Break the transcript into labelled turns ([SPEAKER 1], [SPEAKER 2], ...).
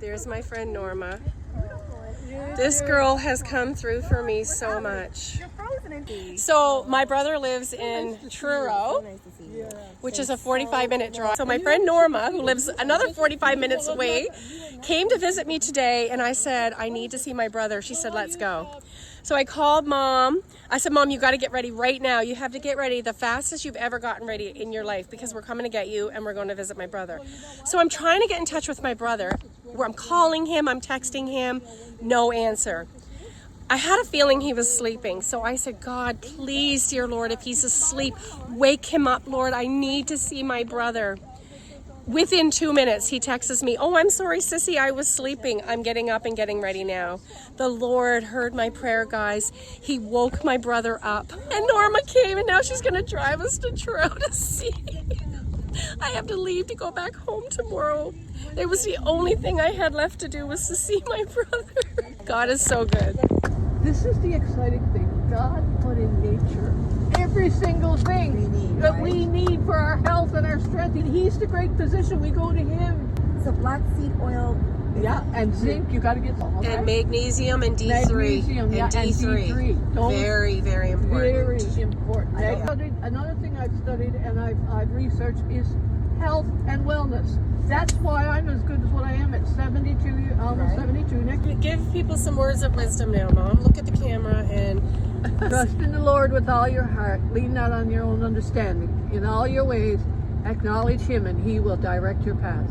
[SPEAKER 1] There's my friend Norma. This girl has come through for me so much. So my brother lives in Truro, which is a 45-minute drive. So my friend Norma, who lives another 45 minutes away, came to visit me today, and I said, I need to see my brother. She said, let's go. So I called Mom. I said, Mom, you got to get ready right now. You have to get ready the fastest you've ever gotten ready in your life, because we're coming to get you and we're going to visit my brother. So I'm trying to get in touch with my brother. I'm calling him, I'm texting him, no answer. I had a feeling he was sleeping. So I said, God, please, dear Lord, if he's asleep, wake him up, Lord. I need to see my brother. Within 2 minutes, he texts me, oh, I'm sorry, Sissy, I was sleeping. I'm getting up and getting ready now. The Lord heard my prayer, guys. He woke my brother up. And Norma came, and now she's going to drive us to Truro to see him. I have to leave to go back home tomorrow. It was the only thing I had left to do was to see my brother. God is so good.
[SPEAKER 2] This is the exciting thing. God put in nature every single thing that we need for our health and our strength. And He's the great physician. We go to Him.
[SPEAKER 3] So black seed oil.
[SPEAKER 2] Yeah, and zinc. You got to get some.
[SPEAKER 1] And magnesium and D3.
[SPEAKER 2] Magnesium,
[SPEAKER 1] and D3. Very, very important.
[SPEAKER 2] Very important. Another thing I've studied and I've researched is health and wellness. That's why I'm as good as what I am at 72, almost 72 next year.
[SPEAKER 1] Give people some words of wisdom now, Mom. Look at the camera and
[SPEAKER 2] trust in the Lord with all your heart. Lean not on your own understanding. In all your ways, acknowledge Him, and He will direct your path.